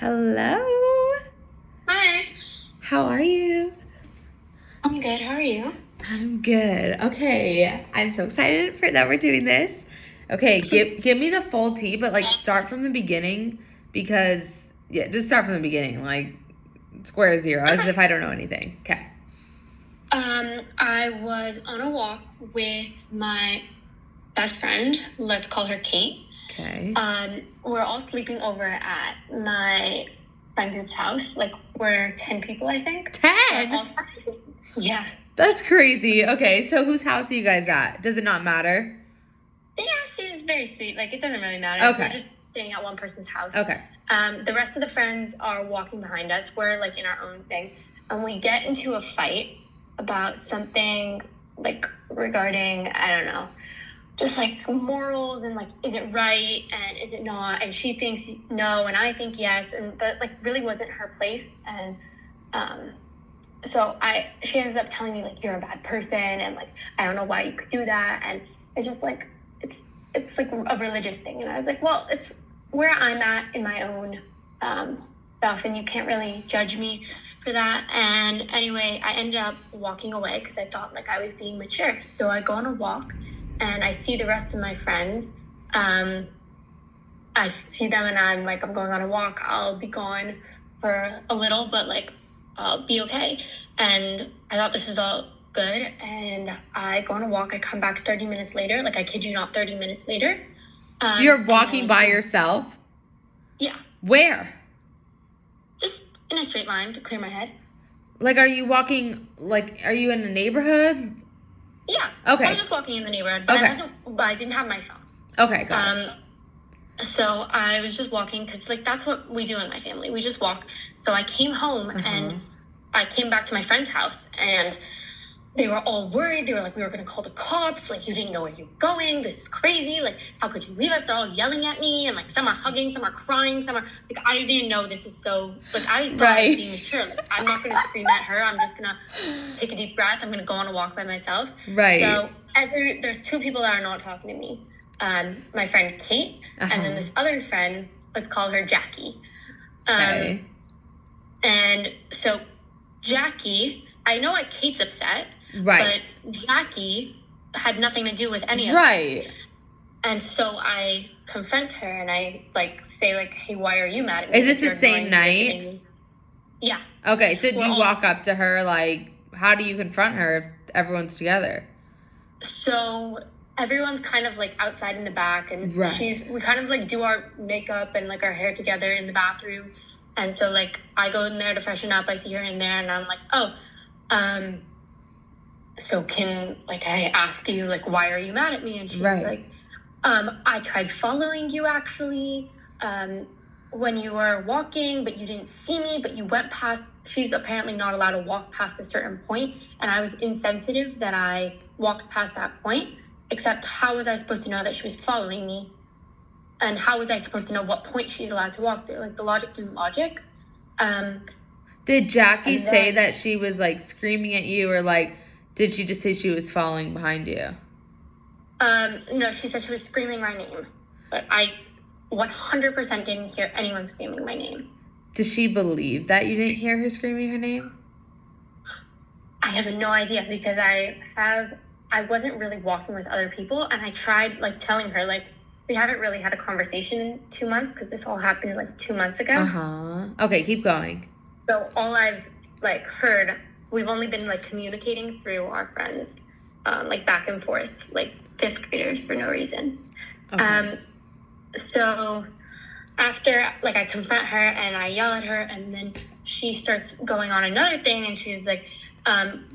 Hello. Hi. How are you? I'm good. How are you? I'm good. Okay, I'm so excited for that we're doing this. Okay, give me the full tea, but like start from the beginning because just start from the beginning, like square zero, as if I don't know anything. Okay. I was on a walk with my best friend. Let's call her Kate. Okay. We're all sleeping over at my friend group's house. Like we're 10 people, I think. 10? Yeah. That's crazy. Okay, so whose house are you guys at? Does it not matter? Yeah, she's very sweet. Like it doesn't really matter. Okay. We're just staying at one person's house. Okay. The rest of the friends are walking behind us. We're like in our own thing. And we get into a fight about something like regarding, I don't know, just like morals and like, is it right and is it not? And she thinks no and I think yes. And but like really wasn't her place. And so she ends up telling me like you're a bad person and like I don't know why you could do that. And it's just like it's like a religious thing. And I was like, well, it's where I'm at in my own stuff, and you can't really judge me for that. And anyway, I ended up walking away because I thought like I was being mature. So I go on a walk and I see the rest of my friends. I see them and I'm like, I'm going on a walk. I'll be gone for a little, but like I'll be okay. And I thought this was all good. And I go on a walk. I come back 30 minutes later. Like I kid you not, 30 minutes later. You're walking by yourself? Yeah. Where? Just in a straight line to clear my head. Like, are you walking, like, are you in a neighborhood? Yeah. Okay. I was just walking in the neighborhood, but Okay. I didn't have my phone. Okay, got it. So I was just walking because, like, that's what we do in my family. We just walk. So I came home and I came back to my friend's house and they were all worried. They were like, we were going to call the cops. Like, you didn't know where you were going. This is crazy. Like, how could you leave us? They're all yelling at me. And, like, some are hugging, some are crying, some are, like, I didn't know this is so, like, I thought I was being mature. Like, I'm not going to scream at her. I'm just going to take a deep breath. I'm going to go on a walk by myself. Right. So there's two people that are not talking to me. My friend Kate, and then this other friend, let's call her Jackie. Okay. And so Jackie, I know like Kate's upset, right, but Jackie had nothing to do with any of it. Right. And so I confront her and I like say like, hey, why are you mad at me? Is this the same night? Yeah. Okay, so do you walk up to her, like, how do you confront her if everyone's together? So everyone's kind of like outside in the back and we kind of like do our makeup and like our hair together in the bathroom. And so like I go in there to freshen up, I see her in there and I'm like, oh, so can like I ask you like why are you mad at me? And she's like, I tried following you actually when you were walking, but you didn't see me, but you went past. She's apparently not allowed to walk past a certain point, and I was insensitive that I walked past that point. Except how was I supposed to know that she was following me? And how was I supposed to know what point she's allowed to walk through? Like the logic didn't logic. Did Jackie say that she was like screaming at you, or like did she just say she was following behind you? No, she said she was screaming my name, but I 100% didn't hear anyone screaming my name. Does she believe that you didn't hear her screaming her name? I have no idea because I wasn't really walking with other people, and I tried like telling her like we haven't really had a conversation in 2 months because this all happened like 2 months ago. Okay, keep going. So all I've like heard, we've only been like communicating through our friends, like back and forth, like 5th graders for no reason. Okay. So after like I confront her and I yell at her, and then she starts going on another thing, and she's like,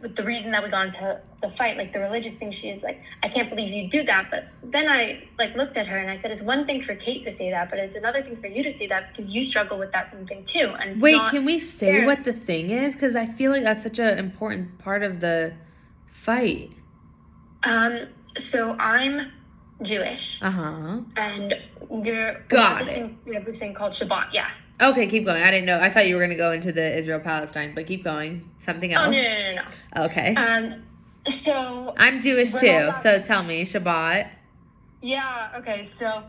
with the reason that we got into the fight, like the religious thing, she is like, I can't believe you do that. But then I like looked at her and I said, it's one thing for Kate to say that, but it's another thing for you to say that because you struggle with that same thing too. And wait, can we say what the thing is? Because I feel like that's such an important part of the fight. So I'm Jewish. And we have this thing called Shabbat. Yeah. Okay, keep going. I didn't know. I thought you were going to go into the Israel-Palestine, but keep going. Something else? Oh, no. Okay. So I'm Jewish too, so tell me, Shabbat. Yeah, okay. So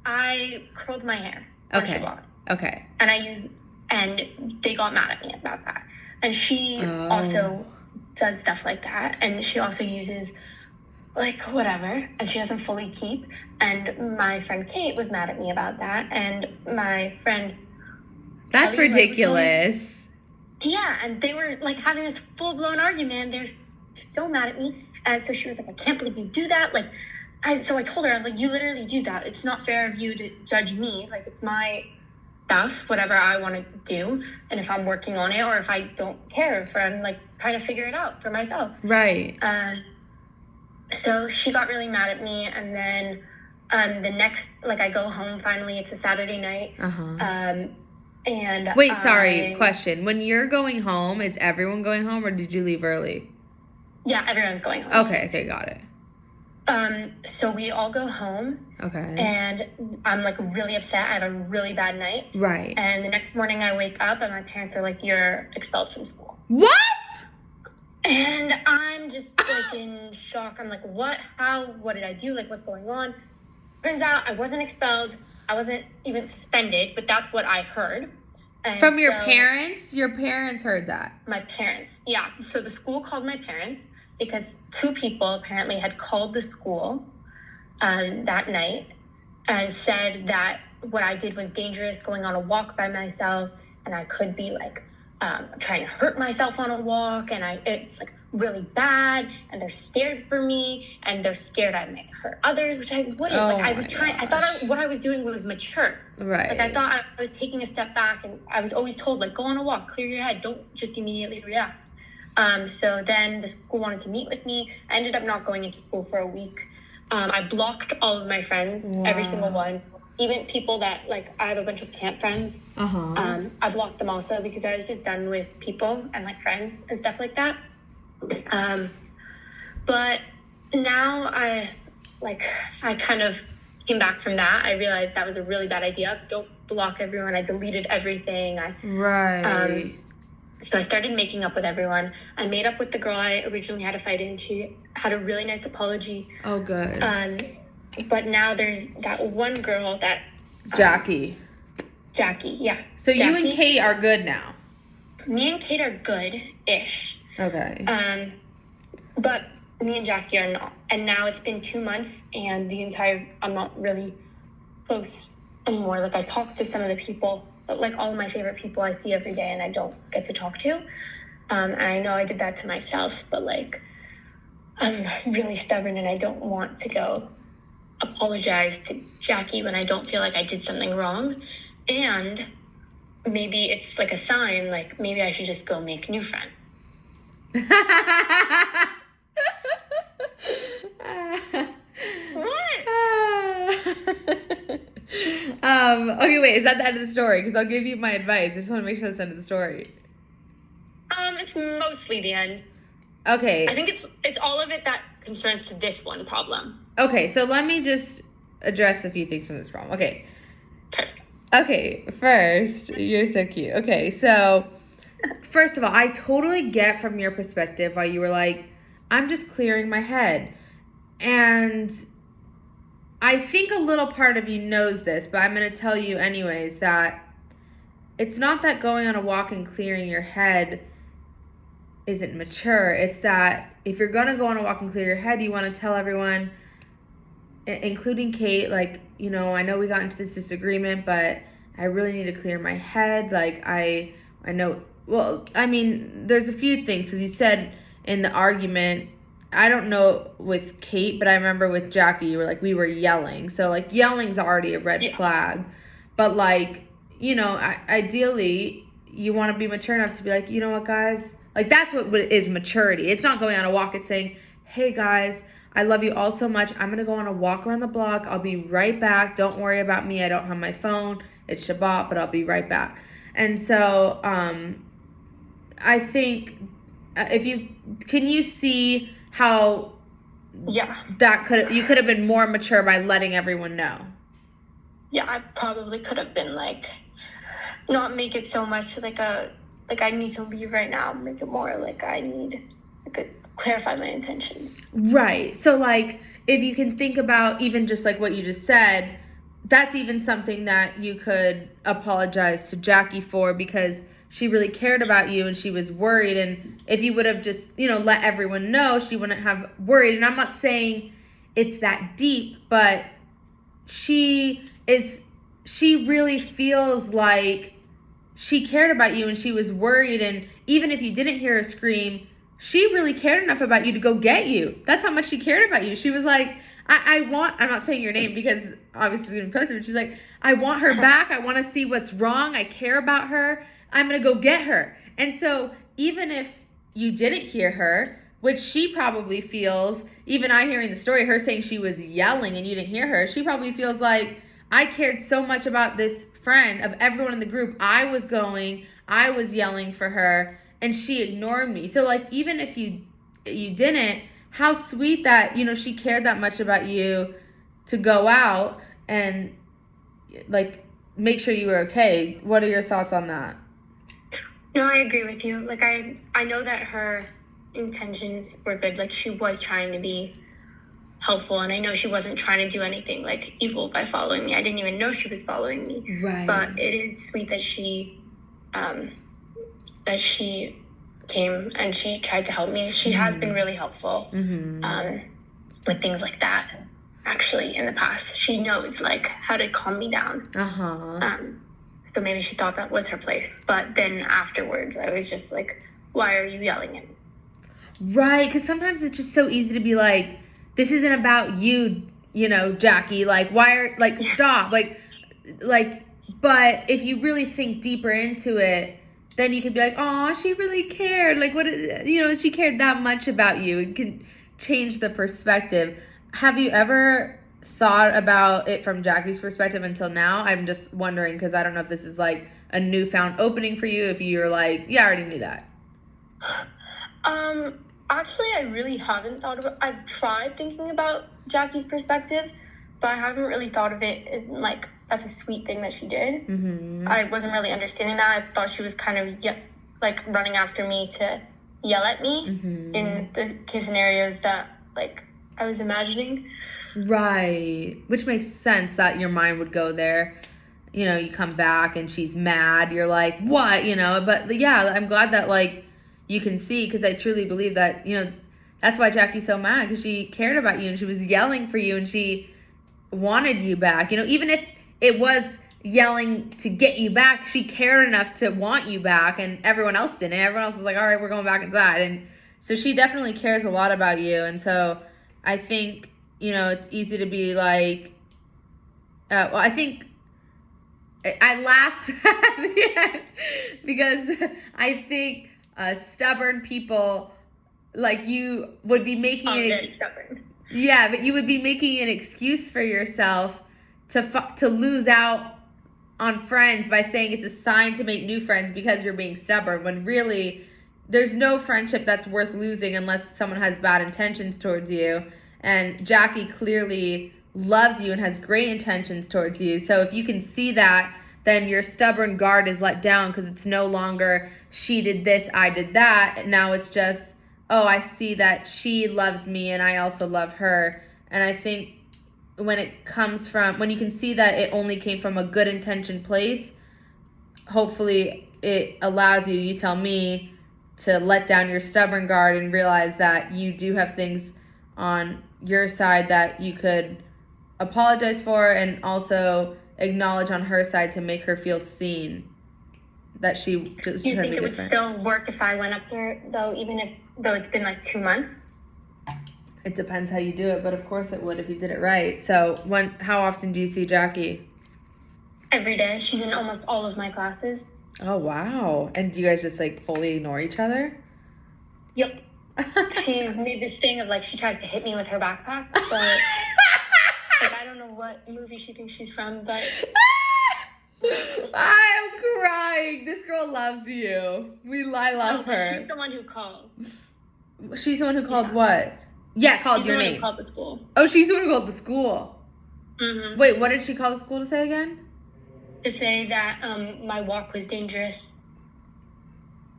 I curled my hair on Shabbat. Okay. And I use and they got mad at me about that. And she also does stuff like that, and she also uses like whatever, and she doesn't fully keep. And my friend Kate was mad at me about that, and my friend That's Kelly, ridiculous. Yeah, and they were like having this full-blown argument. They're so mad at me. And so she was like, I can't believe you do that. Like, so I told her, I was like, you literally do that. It's not fair of you to judge me. Like, it's my stuff, whatever I want to do. And if I'm working on it, or if I don't care, if I'm like trying to figure it out for myself. Right. So she got really mad at me. And then the next, like, I go home finally. It's a Saturday night. And wait, sorry, question. When you're going home, is everyone going home, or did you leave early? Yeah, everyone's going home. Okay, got it. So we all go home. Okay. And I'm like really upset. I had a really bad night. Right. And the next morning I wake up and my parents are like, you're expelled from school. What? And I'm just like in shock. I'm like, what? How? What did I do? Like, what's going on? Turns out I wasn't expelled. I wasn't even suspended, but that's what I heard. And from your parents? Your parents heard that? My parents, yeah. So the school called my parents because 2 people apparently had called the school that night and said that what I did was dangerous, going on a walk by myself, and I could be like trying to hurt myself on a walk, and it's like really bad, and they're scared for me, and they're scared I might hurt others, which I wouldn't. I thought what I was doing was mature. Right. Like, I thought I was taking a step back, and I was always told, like, go on a walk, clear your head, don't just immediately react. So then the school wanted to meet with me. I ended up not going into school for a week. I blocked all of my friends, every single one. Even people that, like, I have a bunch of camp friends. I blocked them also because I was just done with people and, like, friends and stuff like that. But now I kind of came back from that. I realized that was a really bad idea. Don't block everyone. I deleted everything. Right. So I started making up with everyone. I made up with the girl I originally had a fight in. She had a really nice apology. Oh, good. But now there's that one girl that... Jackie, yeah. So Jackie. You and Kate are good now? Me and Kate are good-ish. Okay. But me and Jackie are not. And now it's been 2 months, and I'm not really close anymore. Like, I talk to some of the people, but like all of my favorite people I see every day and I don't get to talk to. And I know I did that to myself, but like, I'm really stubborn and I don't want to go apologize to Jackie when I don't feel like I did something wrong. And maybe it's like a sign, like maybe I should just go make new friends. What? Okay, wait, is that the end of the story? Because I'll give you my advice. I just want to make sure that's the end of the story. It's mostly the end. Okay. I think it's all of it that concerns to this one problem. Okay, so let me just address a few things from this problem. Okay. Perfect. Okay, first, you're so cute. Okay, so first of all, I totally get from your perspective why you were like, I'm just clearing my head. And I think a little part of you knows this, but I'm going to tell you anyways that it's not that going on a walk and clearing your head isn't mature. It's that if you're going to go on a walk and clear your head, you want to tell everyone, including Kate, like, you know, I know we got into this disagreement, but I really need to clear my head. Like, I know, well, I mean, there's a few things, because you said in the argument, I don't know with Kate, but I remember with Jackie, you were like, we were yelling. So, like, yelling's already a red flag. But, like, you know, ideally, you want to be mature enough to be like, you know what, guys? Like, that's what is maturity. It's not going on a walk. It's saying, hey, guys, I love you all so much. I'm going to go on a walk around the block. I'll be right back. Don't worry about me. I don't have my phone. It's Shabbat, but I'll be right back. And so I think can you see how you could have been more mature by letting everyone know? Yeah, I probably could have been like, not make it so much like I need to leave right now. Make it more like I could clarify my intentions. Right. So like, if you can think about even just like what you just said, that's even something that you could apologize to Jackie for, because she really cared about you and she was worried. And if you would have just, let everyone know, she wouldn't have worried. And I'm not saying it's that deep, but she really feels like she cared about you and she was worried. And even if you didn't hear her scream, she really cared enough about you to go get you. That's how much she cared about you. She was like, I'm not saying your name because obviously it's impressive, but she's like, I want her back. I want to see what's wrong. I care about her. I'm going to go get her. And so even if you didn't hear her, which she probably feels, even I hearing the story, her saying she was yelling and you didn't hear her, she probably feels like, I cared so much about this friend of everyone in the group. I was yelling for her and she ignored me. So like, even if you didn't, how sweet that, she cared that much about you to go out and like make sure you were okay. What are your thoughts on that? No, I agree with you. Like, I know that her intentions were good. Like, she was trying to be helpful, and I know she wasn't trying to do anything like evil by following me. I didn't even know she was following me. Right. But it is sweet that she came and she tried to help me. She has been really helpful with things like that. Actually, in the past, she knows like how to calm me down. So maybe she thought that was her place. But then afterwards, I was just like, "Why are you yelling at me?" Right, because sometimes it's just so easy to be like, "This isn't about you, Jackie. Like, stop, like." But if you really think deeper into it, then you could be like, "Oh, she really cared. Like, she cared that much about you." It can change the perspective. Have you ever thought about it from Jackie's perspective until now? I'm just wondering, because I don't know if this is like a newfound opening for you. If you're like, yeah, I already knew that. Actually, I really haven't thought about. I've tried thinking about Jackie's perspective, but I haven't really thought of it as like that's a sweet thing that she did. I wasn't really understanding that. I thought she was kind of like running after me to yell at me in the case scenarios that like I was imagining. Right, which makes sense that your mind would go there. You come back and she's mad. You're like, what? But yeah, I'm glad that like you can see, because I truly believe that, that's why Jackie's so mad, because she cared about you and she was yelling for you and she wanted you back. Even if it was yelling to get you back, she cared enough to want you back, and everyone else didn't. Everyone else was like, all right, we're going back inside. And so she definitely cares a lot about you. And so I think, it's easy to be like, I think I laughed at the end because I think stubborn people like you would be making very stubborn. Yeah, but you would be making an excuse for yourself to lose out on friends by saying it's a sign to make new friends because you're being stubborn, when really there's no friendship that's worth losing unless someone has bad intentions towards you. And Jackie clearly loves you and has great intentions towards you. So if you can see that, then your stubborn guard is let down, because it's no longer she did this, I did that. Now it's just, oh, I see that she loves me and I also love her. And I think when you can see that it only came from a good intention place, hopefully it allows you tell me, to let down your stubborn guard and realize that you do have things on your side that you could apologize for, and also acknowledge on her side to make her feel seen. That she just Do you think it would still work if I went up there, though, though it's been like 2 months? It depends how you do it, but of course it would if you did it right. So how often do you see Jackie? Every day. She's in almost all of my classes. Oh, wow. And do you guys just like fully ignore each other? Yep. She's made this thing of like she tries to hit me with her backpack, but like I don't know what movie she thinks she's from, but I'm crying. This girl loves you. I love her. She's the one who called. She's the one who called what? Yeah, called your name. She's the one who called the school. Oh, she's the one who called the school. Mm-hmm. Wait, what did she call the school to say again? To say that my walk was dangerous.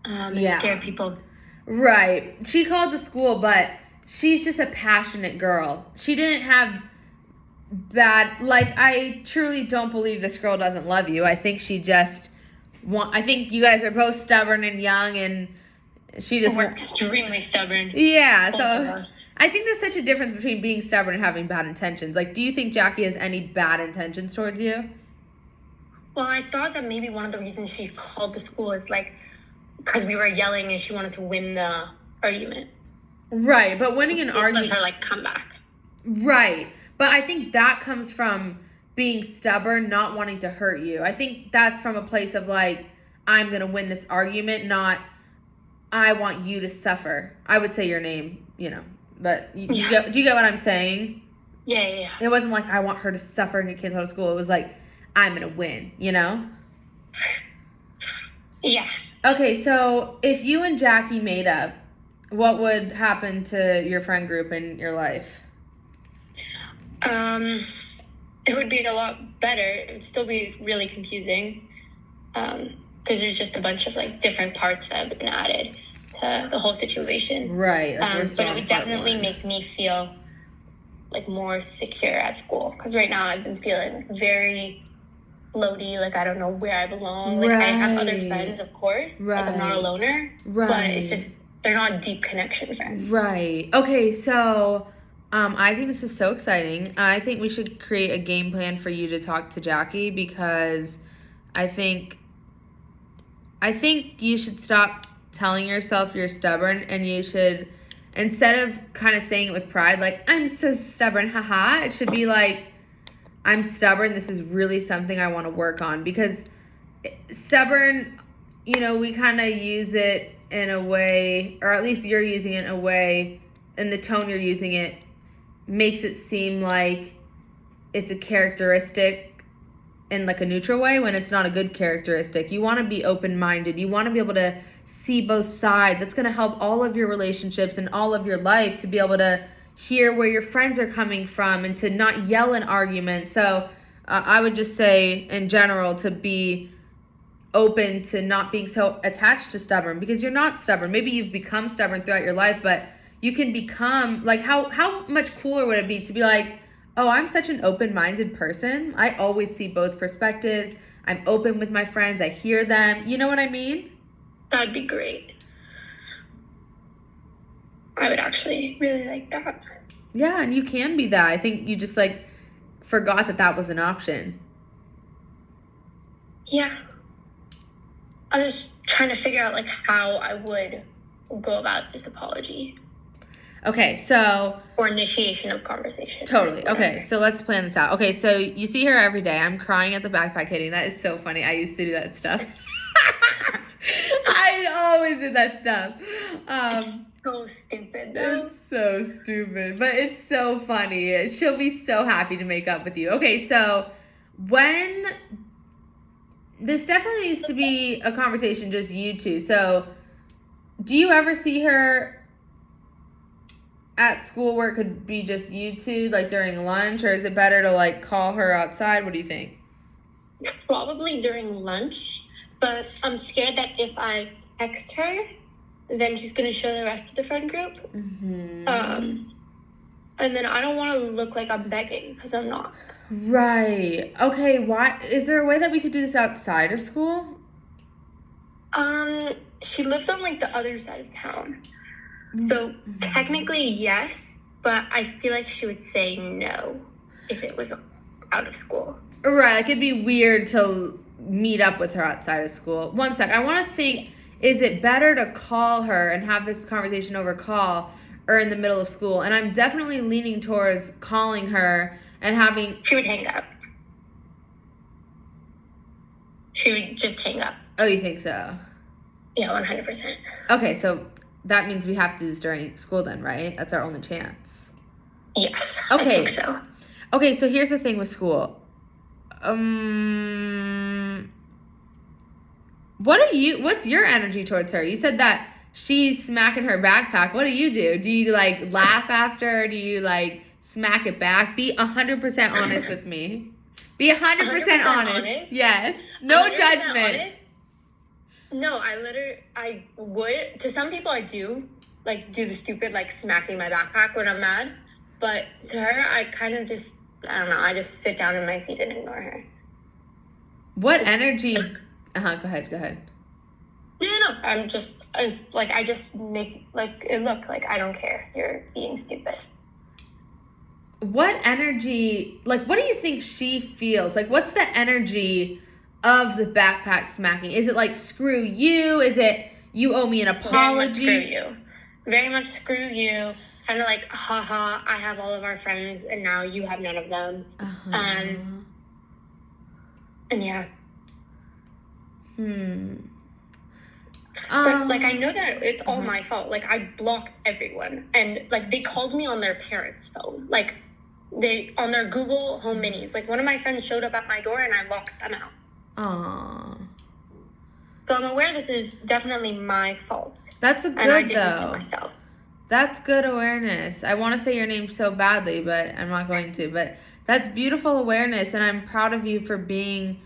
And scared people. Right. She called the school, but she's just a passionate girl. She didn't have bad. Like, I truly don't believe this girl doesn't love you. I think she just I think you guys are both stubborn and young, and she just We're extremely stubborn. Yeah, Both of so us. I think there's such a difference between being stubborn and having bad intentions. Like, do you think Jackie has any bad intentions towards you? Well, I thought that maybe one of the reasons she called the school is like because we were yelling and she wanted to win the argument. Right, but winning an It was argument. her like comeback. Right, but I think that comes from being stubborn, not wanting to hurt you. I think that's from a place of like, I'm gonna win this argument, not I want you to suffer. I would say your name, but do you get what I'm saying? Yeah. It wasn't like I want her to suffer and get kids out of school. It was like, I'm gonna win, Yeah. Okay, so if you and Jackie made up, what would happen to your friend group in your life? It would be a lot better. It would still be really confusing. Because there's just a bunch of like different parts that have been added to the whole situation. Right. But it would definitely make me feel like more secure at school. Because right now I've been feeling very floaty, like I don't know where I belong. Like I have other friends, of course. Like I'm not a loner. Right. But it's just they're not deep connection friends. Right. Okay, so I think this is so exciting. I think we should create a game plan for you to talk to Jackie because I think you should stop telling yourself you're stubborn, and you should, instead of kind of saying it with pride, like, I'm so stubborn, haha, it should be like, I'm stubborn, this is really something I want to work on. Because stubborn, we kind of use it in a way, or at least you're using it in a way, and the tone you're using it makes it seem like it's a characteristic in like a neutral way when it's not a good characteristic. You want to be open-minded. You want to be able to see both sides. That's going to help all of your relationships and all of your life to be able to hear where your friends are coming from and to not yell in arguments. So I would just say in general to be open to not being so attached to stubborn, because you're not stubborn. Maybe you've become stubborn throughout your life, but you can become like, how much cooler would it be to be like, oh, I'm such an open-minded person. I always see both perspectives. I'm open with my friends. I hear them. You know what I mean? That'd be great. I would actually really like that. Yeah, and you can be that. I think you just like forgot that was an option. Yeah. I'm just trying to figure out like how I would go about this apology. Okay, so... Or initiation of conversation. Totally. Okay, so let's plan this out. Okay, so you see her every day. I'm crying at the backpack hitting. That is so funny. I used to do that stuff. I always did that stuff. It's so stupid, though. It's so stupid, but it's so funny. She'll be so happy to make up with you. Okay, so when... This definitely needs to be a conversation just you two. So do you ever see her at school where it could be just you two, like during lunch, or is it better to like call her outside? What do you think? Probably during lunch, but I'm scared that if I text her, then she's gonna show the rest of the friend group. Mm-hmm. And then I don't want to look like I'm begging because I'm not. Right. Okay. Why is there a way that we could do this outside of school? She lives on like the other side of town. So technically yes, but I feel like she would say no if it was out of school. Right, like it'd be weird to meet up with her outside of school. One sec, I want to think, is it better to call her and have this conversation over call or in the middle of school? And I'm definitely leaning towards calling her and having... She would hang up. She would just hang up. Oh, you think so? Yeah, 100%. Okay, so... That means we have to do this during school then, right? That's our only chance. Yes, okay. I think so. Okay, so here's the thing with school. What's your energy towards her? You said that she's smacking her backpack. What do you do? Do you like laugh after? Do you like smack it back? Be 100% honest with me. Be 100% honest. Yes. No judgment. Honest? No, I would. To some people, I do, like, do the stupid, like, smacking my backpack when I'm mad. But to her, I kind of just, I don't know. I just sit down in my seat and ignore her. What energy? Go ahead. No. I'm just I just make like it look like I don't care. You're being stupid. What energy? Like, what do you think she feels? Like, what's the energy of the backpack smacking? Is it like screw you? Is it you owe me an apology? Very much screw you. Kind of like, haha, I have all of our friends and now you have none of them. And yeah. But like, I know that it's all my fault. Like, I blocked everyone, and like they called me on their parents' phone. Like, they on their Google Home Minis. Like, one of my friends showed up at my door and I locked them out. Aww. So I'm aware this is definitely my fault. That's a good, and I did though. it myself. That's good awareness. I want to say your name so badly, but I'm not going to. But that's beautiful awareness, and I'm proud of you for being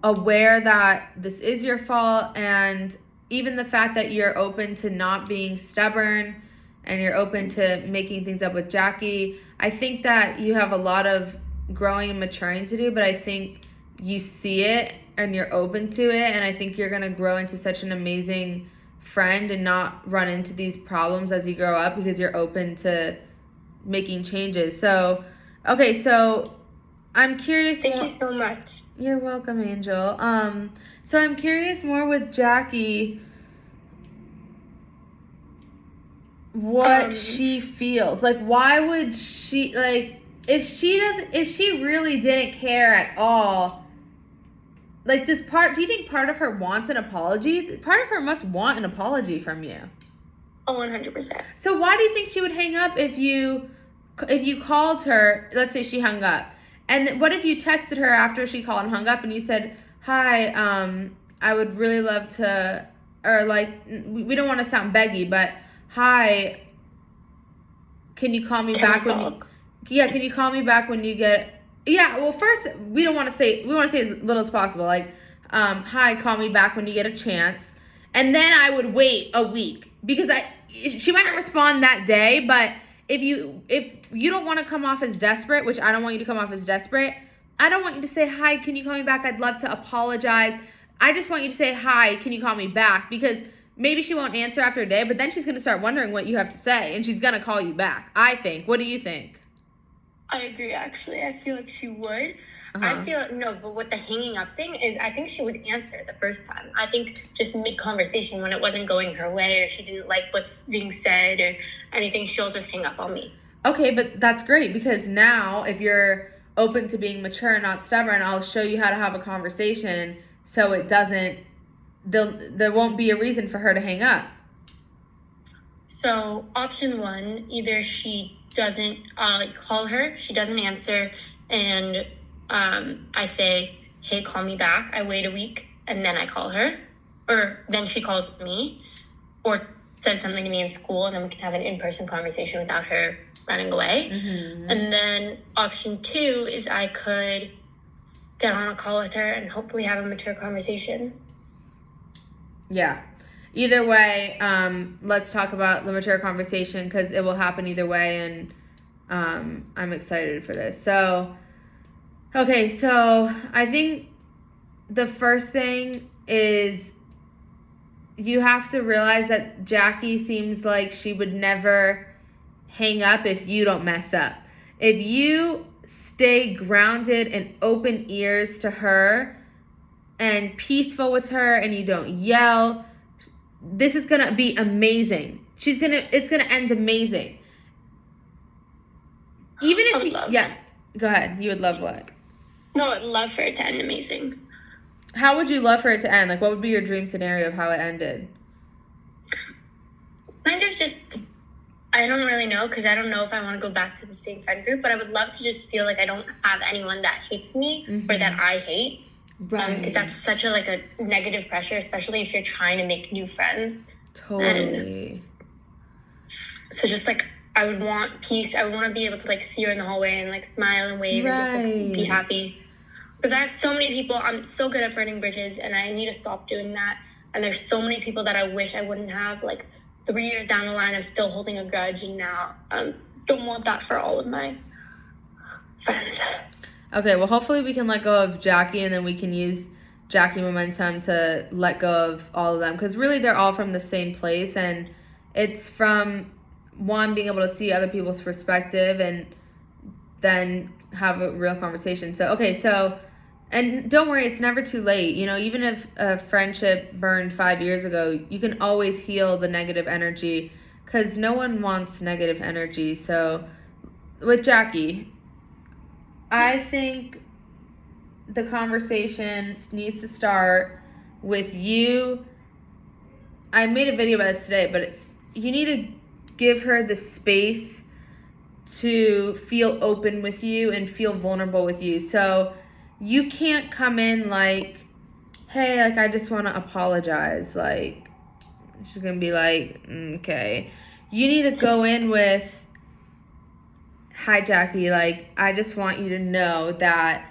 aware that this is your fault, and even the fact that you're open to not being stubborn and you're open to making things up with Jackie. I think that you have a lot of growing and maturing to do, but I think you see it and you're open to it, and I think you're going to grow into such an amazing friend and not run into these problems as you grow up because you're open to making changes. So, okay, so I'm curious. Thank you so much. You're welcome, Angel. So I'm curious more with Jackie what she feels. Like, why would she, like, if she really didn't care at all, like, do you think part of her wants an apology? Part of her must want an apology from you. Oh, 100%. So why do you think she would hang up if you called her, let's say she hung up, and what if you texted her after she called and hung up and you said, hi, I would really love to, or like, we don't want to sound beggy, but hi, can you call me back when can you call me back when you get, well, first, we want to say as little as possible, like, hi, call me back when you get a chance, and then I would wait a week, because she might not respond that day, but if you don't want to come off as desperate, which I don't want you to come off as desperate, I don't want you to say, hi, can you call me back? I'd love to apologize. I just want you to say, hi, can you call me back? Because maybe she won't answer after a day, but then she's going to start wondering what you have to say, and she's going to call you back, I think. What do you think? I agree, actually. I feel like she would. I feel, no, but with the hanging up thing is, I think she would answer the first time. I think just mid-conversation when it wasn't going her way or she didn't like what's being said or anything, she'll just hang up on me. Okay, but that's great, because now if you're open to being mature and not stubborn, I'll show you how to have a conversation so it doesn't, there won't be a reason for her to hang up. So option one, either she doesn't, call her, she doesn't answer, and I say, hey, call me back. I wait a week and then I call her, or then she calls me, or says something to me in school, and then we can have an in-person conversation without her running away. And then option two is I could get on a call with her and hopefully have a mature conversation. Yeah. Either way, let's talk about the mature conversation, because it will happen either way, and I'm excited for this. So, okay, so I think the first thing is you have to realize that Jackie seems like she would never hang up if you don't mess up. If you stay grounded and open ears to her and peaceful with her and you don't yell, this is going to be amazing. It's going to end amazing. Even if go ahead. You would love what? No, I'd love for it to end amazing. How would you love for it to end? Like, what would be your dream scenario of how it ended? Kind of just, I don't really know, because I don't know if I want to go back to the same friend group, but I would love to just feel like I don't have anyone that hates me or that I hate. Right. Because that's such a negative pressure, especially if you're trying to make new friends. Totally. So just I would want peace. I would want to be able to see her in the hallway and smile and wave and just be happy. Because I have so many people. I'm so good at burning bridges, and I need to stop doing that. And there's so many people that I wish I wouldn't have. 3 years down the line, I'm still holding a grudge, and now don't want that for all of my friends. Okay, well, hopefully we can let go of Jackie, and then we can use Jackie momentum to let go of all of them. Because really, they're all from the same place, and it's from one, being able to see other people's perspective and then have a real conversation. So, okay, so, and don't worry, it's never too late. You know, even if a friendship burned 5 years ago, you can always heal the negative energy, because no one wants negative energy. So, with Jackie, I think the conversation needs to start with you. I made a video about this today, but you need to give her the space to feel open with you and feel vulnerable with you. So you can't come in like, hey, like, I just want to apologize. Like, she's going to be like, okay. You need to go in with, hi, Jackie, like, I just want you to know that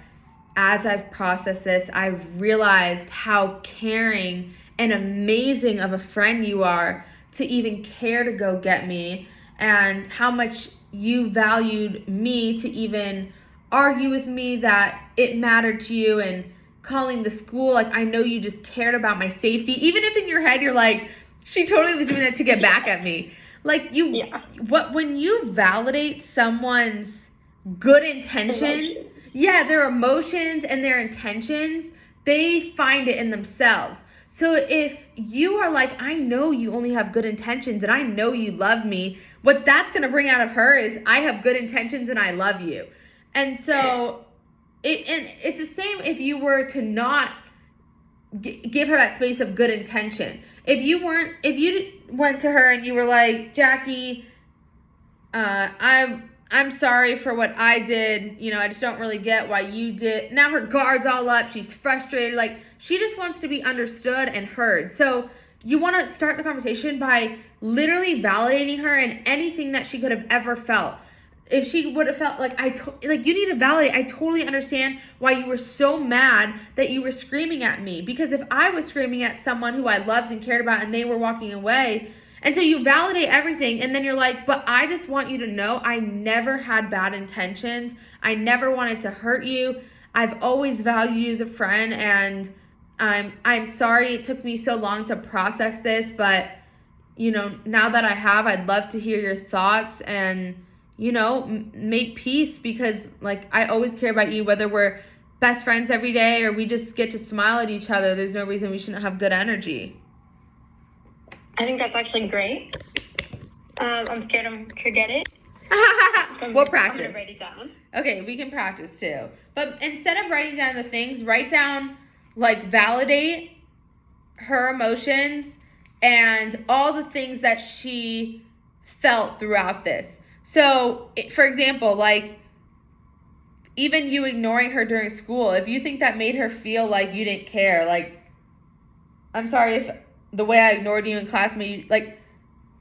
as I've processed this, I've realized how caring and amazing of a friend you are to even care to go get me, and how much you valued me to even argue with me, that it mattered to you, and calling the school, like, I know you just cared about my safety, even if in your head you're like, she totally was doing that to get back at me. Like, when you validate someone's good intention, their emotions and their intentions, they find it in themselves. So if you are like, I know you only have good intentions and I know you love me, what that's going to bring out of her is, I have good intentions and I love you. And so it's the same if you were to not give her that space of good intention. If you went to her and you were like, Jackie, I'm sorry for what I did. You know, I just don't really get why you did. Now her guard's all up. She's frustrated. Like, she just wants to be understood and heard. So you want to start the conversation by literally validating her in anything that she could have ever felt. If she would have felt like, you need to validate, I totally understand why you were so mad that you were screaming at me. Because if I was screaming at someone who I loved and cared about and they were walking away, and so you validate everything, and then you're like, but I just want you to know I never had bad intentions. I never wanted to hurt you. I've always valued you as a friend, and I'm sorry it took me so long to process this, but, you know, now that I have, I'd love to hear your thoughts and, you know, make peace, because, like, I always care about you, whether we're best friends every day or we just get to smile at each other. There's no reason we shouldn't have good energy. I think that's actually great. I'm scared I'm gonna forget it. We'll practice. I'm gonna write it down. Okay, we can practice too. But instead of writing down the things, write down, like, validate her emotions and all the things that she felt throughout this. So, for example, like, even you ignoring her during school, if you think that made her feel like you didn't care, like, I'm sorry if the way I ignored you in class made you, like,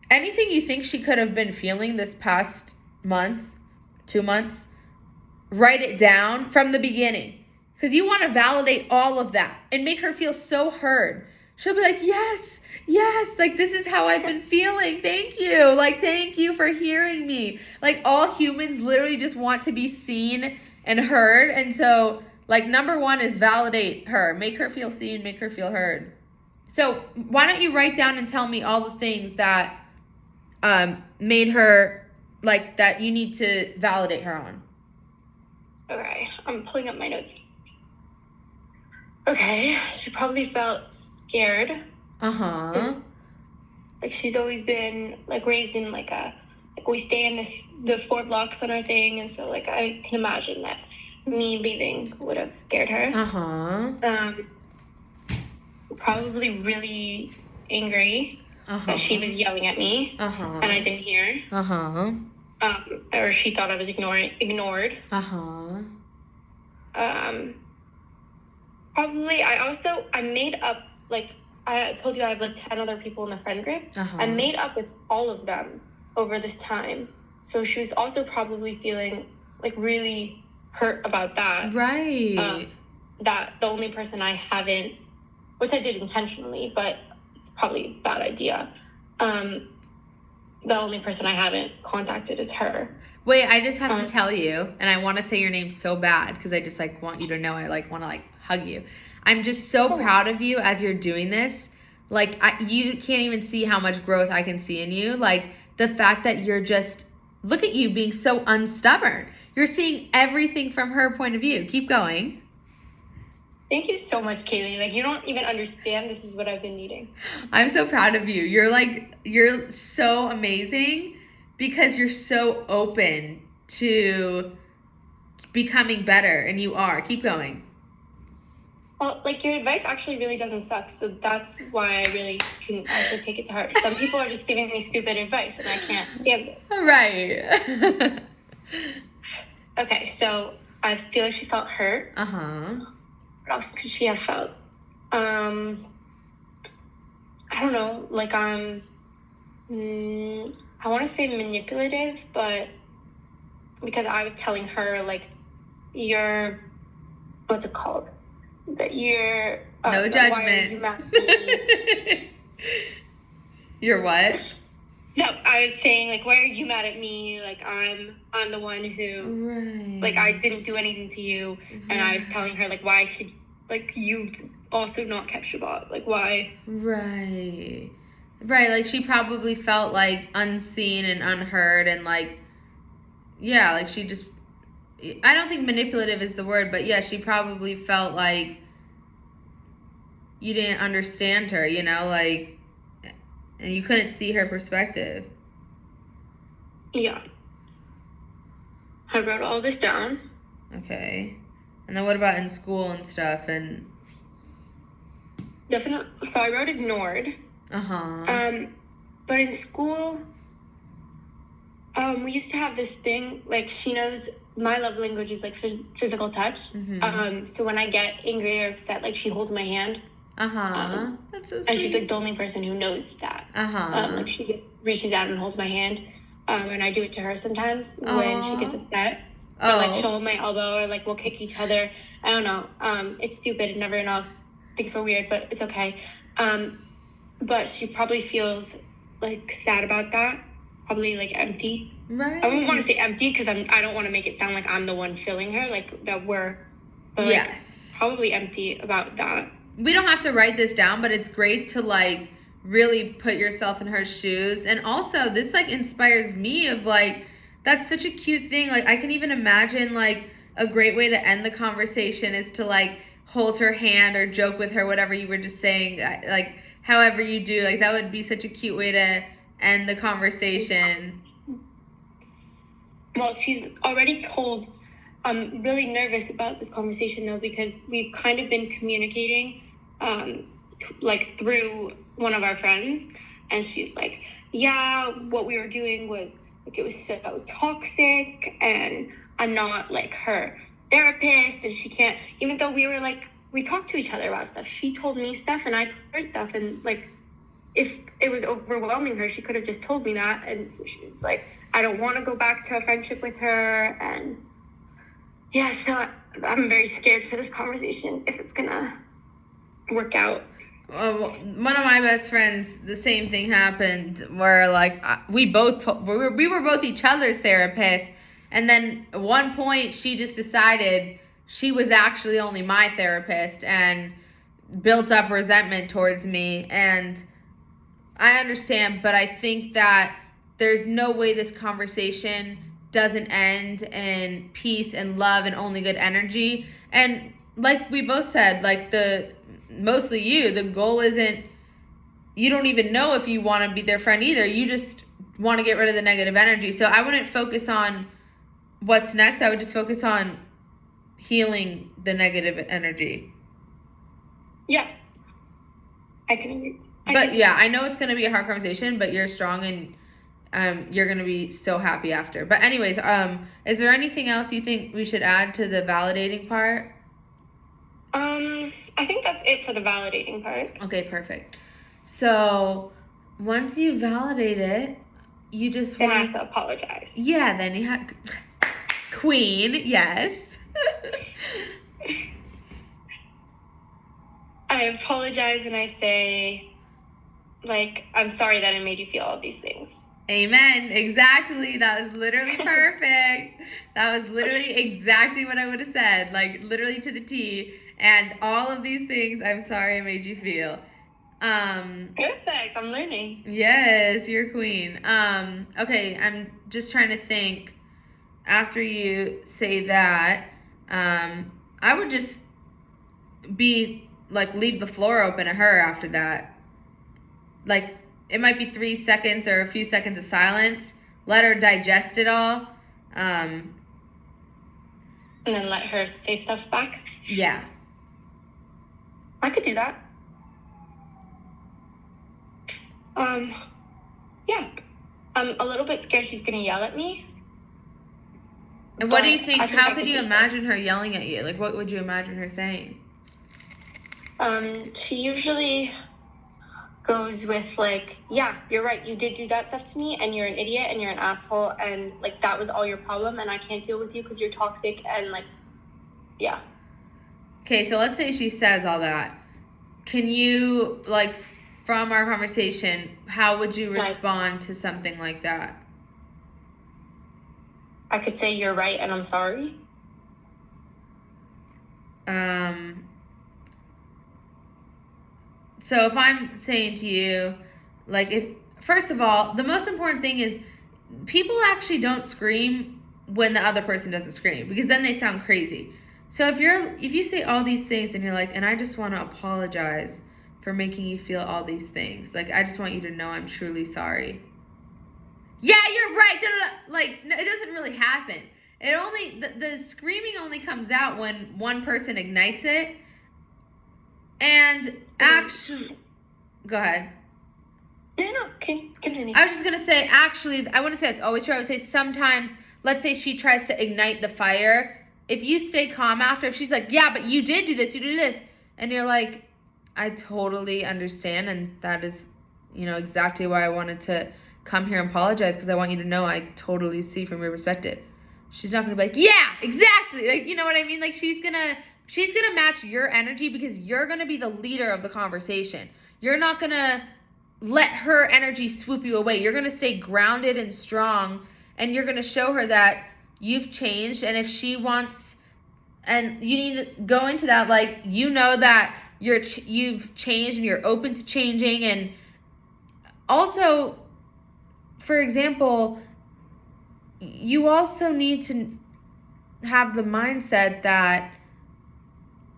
anything you think she could have been feeling this past month, 2 months, write it down from the beginning. Because you want to validate all of that and make her feel so heard. She'll be like, yes, like, this is how I've been feeling. Thank you. Like, thank you for hearing me. Like, all humans literally just want to be seen and heard. And so, like, number one is validate her. Make her feel seen, make her feel heard. So why don't you write down and tell me all the things that made her, like, that you need to validate her on. Okay, I'm pulling up my notes. Okay, she probably felt scared. Uh-huh. Like, she's always been, like, raised in, like, we stay in the 4 blocks on our thing, and so, like, I can imagine that me leaving would have scared her. Uh-huh. Probably really angry that she was yelling at me and I didn't hear. Or she thought I was ignored. Probably I made up, like, I told you I have like 10 other people in the friend group. I made up with all of them over this time. So she was also probably feeling like really hurt about that. Right. That the only person I haven't, which I did intentionally, but it's probably a bad idea. the only person I haven't contacted is her. Wait, I just have to tell you, and I want to say your name so bad because I just like want you to know I like want to like hug you. I'm just so proud of you as you're doing this. Like you can't even see how much growth I can see in you. Like the fact that you're just look at you being so unstubborn. You're seeing everything from her point of view. Keep going. Thank you so much, Kaylee. Like, you don't even understand. This is what I've been needing. I'm so proud of you. You're so amazing because you're so open to becoming better, and you are. Keep going. Well, like, your advice actually really doesn't suck, so that's why I really can actually take it to heart. Some people are just giving me stupid advice, and I can't stand it. So. Right. Okay, so I feel like she felt hurt. Uh-huh. What else could she have felt? I don't know. Like, I want to say manipulative, but because I was telling her, like, what's it called? That you're... no judgment. Why are you mad at me? You're what? No, I was saying, like, why are you mad at me? Like, I'm the one who... Right. Like, I didn't do anything to you. Right. And I was telling her, like, why should... Like, you also not kept Shabbat. Like, why? Right. Right, like, she probably felt, like, unseen and unheard and, like... Yeah, like, she just... I don't think manipulative is the word, but, yeah, she probably felt like you didn't understand her, you know? Like... And you couldn't see her perspective. Yeah. I wrote all this down. Okay. And then what about in school and stuff? And definitely. So I wrote ignored. Uh-huh. But in school, we used to have this thing, like, she knows my love language is, like, physical touch. Mm-hmm. So when I get angry or upset, like, she holds my hand. Uh-huh. That's so sweet. And she's, like, the only person who knows that. Uh-huh. Like, she just reaches out and holds my hand. And I do it to her sometimes when she gets upset. Or, like, she'll hold my elbow or, like, we'll kick each other. I don't know. It's stupid and everyone else thinks we're weird, but it's okay. But she probably feels, like, sad about that. Probably, like, empty. Right. I wouldn't want to say empty because I don't want to make it sound like I'm the one filling her, like, that we're... But, like, yes. Probably empty about that. We don't have to write this down, but it's great to, like, really put yourself in her shoes. And also, this, like, inspires me of, like, that's such a cute thing. Like, I can even imagine, like, a great way to end the conversation is to, like, hold her hand or joke with her, whatever you were just saying. Like, however you do. Like, that would be such a cute way to end the conversation. Well, she's already told... I'm really nervous about this conversation, though, because we've kind of been communicating, like, through one of our friends. And she's like, yeah, what we were doing was, like, it was so toxic, and I'm not, like, her therapist, and she can't, even though we were, like, we talked to each other about stuff. She told me stuff, and I told her stuff, and, like, if it was overwhelming her, she could have just told me that. And so she was like, I don't want to go back to a friendship with her, and... Yeah, so I'm very scared for this conversation if it's gonna work out. One of my best friends, the same thing happened where, like, we were both each other's therapists, and then at one point she just decided she was actually only my therapist and built up resentment towards me. And I understand, but I think that there's no way this conversation doesn't end in peace and love and only good energy. And like we both said, like, mostly you, the goal isn't, you don't even know if you want to be their friend either. You just want to get rid of the negative energy. So I wouldn't focus on what's next. I would just focus on healing the negative energy. Yeah, I can agree. Yeah, I know it's going to be a hard conversation, but you're strong and you're going to be so happy after. But anyways, is there anything else you think we should add to the validating part? I think that's it for the validating part. Okay, perfect. So once you validate it, you just want... Then I have to apologize. Yeah, then you have... Queen, yes. I apologize and I say, like, I'm sorry that I made you feel all these things. Amen. Exactly. That was literally perfect. That was literally exactly what I would have said. Like literally to the T. And all of these things, I'm sorry I made you feel. Perfect. I'm learning. Yes, you're queen. Okay, I'm just trying to think after you say that, I would just be like leave the floor open to her after that. Like it might be 3 seconds or a few seconds of silence. Let her digest it all. And then let her say stuff back. Yeah. I could do that. Yeah. I'm a little bit scared she's gonna yell at me. And what do you but think? I think How I could you do that. imagine her yelling at you? Like, what would you imagine her saying? She usually goes with like, yeah, you're right, you did do that stuff to me, and you're an idiot, and you're an asshole, and like that was all your problem, and I can't deal with you because you're toxic, and like, yeah. Okay, so let's say she says all that. Can you, like, from our conversation, how would you respond to something like that? I could say you're right and I'm sorry. So if I'm saying to you, like, if first of all, the most important thing is people actually don't scream when the other person doesn't scream because then they sound crazy. So if you say all these things and you're like, and I just want to apologize for making you feel all these things. Like, I just want you to know I'm truly sorry. Yeah, you're right. Like, no, it doesn't really happen. It only, the screaming only comes out when one person ignites it. And actually, go ahead. No, continue. I was just going to say, actually, I wouldn't say it's always true. I would say sometimes, let's say she tries to ignite the fire. If you stay calm after, if she's like, yeah, but you did do this, you did this. And you're like, I totally understand. And that is, exactly why I wanted to come here and apologize because I want you to know I totally see from your perspective. She's not going to be like, yeah, exactly. Like, you know what I mean? Like, she's going to match your energy because you're going to be the leader of the conversation. You're not going to let her energy swoop you away. You're going to stay grounded and strong, and you're going to show her that you've changed. And if she wants, and you need to go into that, like, that you've changed and you're open to changing. And also, for example, you also need to have the mindset that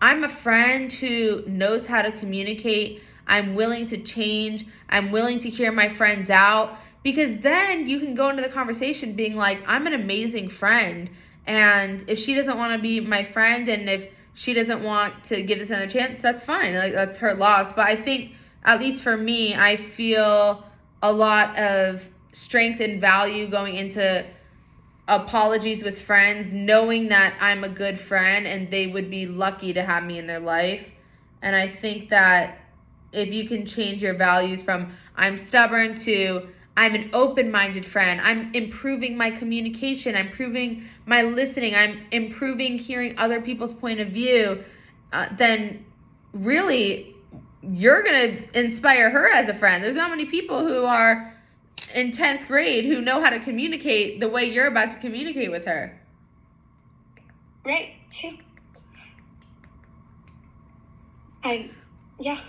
I'm a friend who knows how to communicate. I'm willing to change. I'm willing to hear my friends out, because then you can go into the conversation being like, I'm an amazing friend. And if she doesn't want to be my friend, and if she doesn't want to give this another chance, that's fine. Like, that's her loss. But I think, at least for me, I feel a lot of strength and value going into apologies with friends, knowing that I'm a good friend and they would be lucky to have me in their life. And I think that if you can change your values from I'm stubborn to I'm an open-minded friend, I'm improving my communication, I'm improving my listening, I'm improving hearing other people's point of view, then really you're going to inspire her as a friend. There's not many people who are in 10th grade who know how to communicate the way you're about to communicate with her. Right, true. Yeah.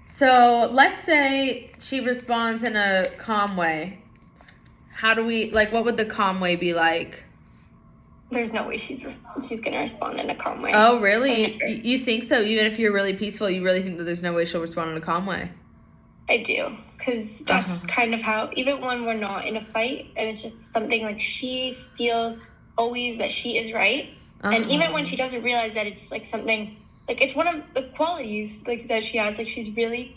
So let's say she responds in a calm way. How do we, like, what would the calm way be like? There's no way she's going to respond in a calm way. Oh, really? You think so? Even if you're really peaceful, you really think that there's no way she'll respond in a calm way? I do, because that's kind of how, even when we're not in a fight, and it's just something like she feels always that she is right. And even when she doesn't realize that it's like something, like it's one of the qualities like that she has, like she's really,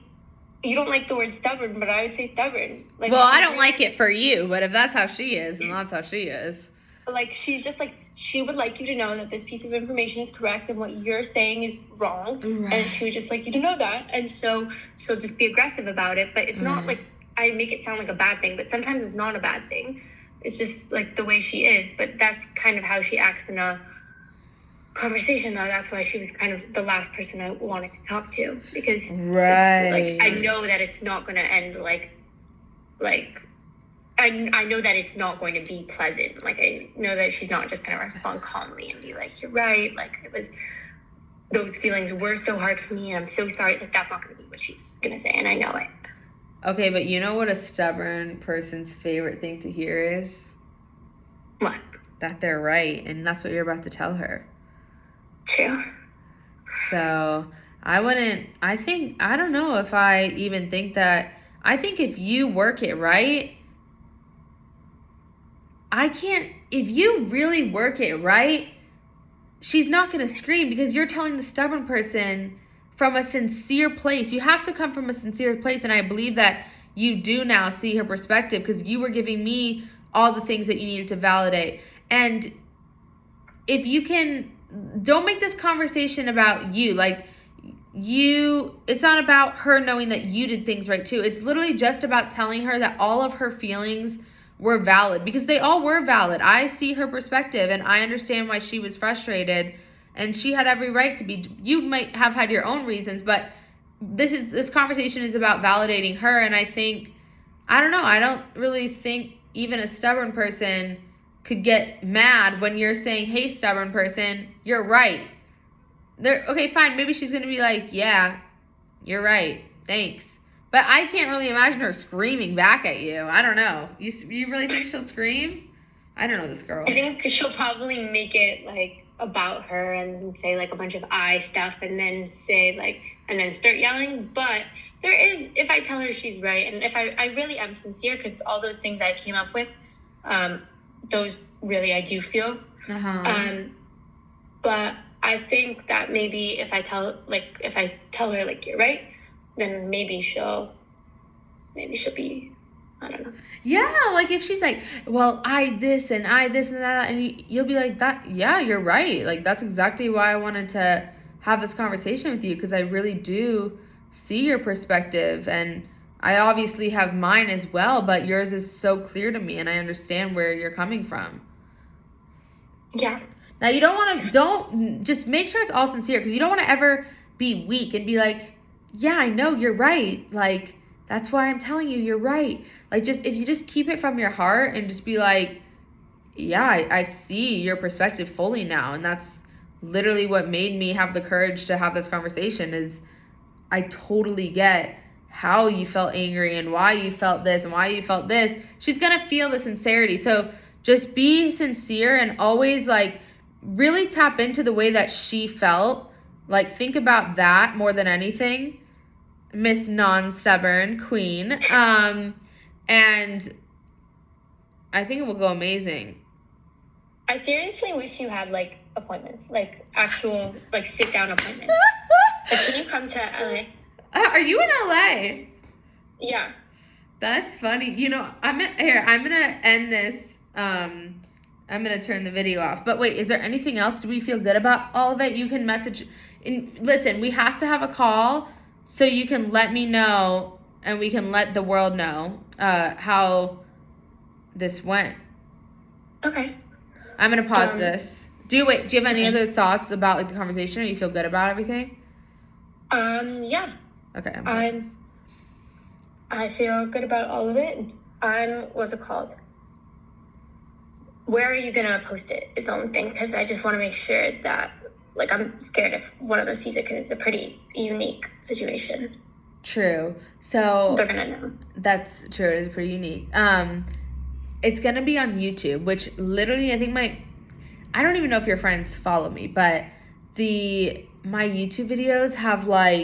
you don't like the word stubborn, but I would say stubborn. Like, well, I don't like it for you, but if that's how she is, then that's how she is. Like, she's just like, she would like you to know that this piece of information is correct and what you're saying is wrong. Right. And she would just like you to know that. And so she'll just be aggressive about it. But it's not like, I make it sound like a bad thing, but sometimes it's not a bad thing. It's just like the way she is. But that's kind of how she acts in a conversation, though. That's why she was kind of the last person I wanted to talk to. Because like, I know that it's not going to end like like, I know that it's not going to be pleasant. Like, I know that she's not just going to respond calmly and be like, you're right. Like, those feelings were so hard for me, and I'm so sorry. Like, that's not going to be what she's going to say, and I know it. Okay, but you know what a stubborn person's favorite thing to hear is? What? That they're right, and that's what you're about to tell her. True. So, I don't know if I even think that, I think if you work it right, if you really work it right, she's not going to scream, because you're telling the stubborn person from a sincere place. You have to come from a sincere place, and I believe that you do now see her perspective, because you were giving me all the things that you needed to validate. And if you can, don't make this conversation about you. Like, it's not about her knowing that you did things right too. It's literally just about telling her that all of her feelings were valid, because they all were valid. I see her perspective, and I understand why she was frustrated, and she had every right to be. You might have had your own reasons, but this conversation is about validating her. And I don't really think even a stubborn person could get mad when you're saying, hey, stubborn person, you're right. Okay, fine. Maybe she's going to be like, yeah, you're right. Thanks. But I can't really imagine her screaming back at you. I don't know. You really think she'll scream? I don't know this girl. I think she'll probably make it like about her and say like a bunch of I stuff, and then say like, and then start yelling. But there is, if I tell her she's right, and if I really am sincere, because all those things I came up with, those really I do feel. But I think that maybe if I tell her like you're right, then maybe she'll be, I don't know. Yeah, like if she's like, well, I this and that, and you'll be like, that, yeah, you're right. Like, that's exactly why I wanted to have this conversation with you, because I really do see your perspective, and I obviously have mine as well, but yours is so clear to me, and I understand where you're coming from. Yeah. Now, you don't just make sure it's all sincere, because you don't want to ever be weak and be like, yeah, I know, you're right. Like, that's why I'm telling you, you're right. Like, if you just keep it from your heart and just be like, yeah, I see your perspective fully now. And that's literally what made me have the courage to have this conversation, is I totally get how you felt angry and why you felt this and why you felt this. She's going to feel the sincerity. So just be sincere and always like really tap into the way that she felt. Like, think about that more than anything. Miss Non-Stubborn Queen. And I think it will go amazing. I seriously wish you had like appointments, like actual like sit down appointments. Like, can you come to LA? Are you in LA? Yeah. That's funny. You know, I'm gonna end this. I'm gonna turn the video off. But wait, is there anything else? Do we feel good about all of it? You can message. Listen, we have to have a call so you can let me know, and we can let the world know how this went. Okay. I'm gonna pause this. Do you have any other thoughts about like the conversation, or you feel good about everything? Yeah. Okay. I feel good about all of it. What's it called? Where are you gonna post it is the only thing, because I just want to make sure that, like, I'm scared if one of them sees it, because it's a pretty unique situation. True. So they're gonna know. That's true. It is pretty unique. It's gonna be on YouTube, which literally I think I don't even know if your friends follow me, but my YouTube videos have like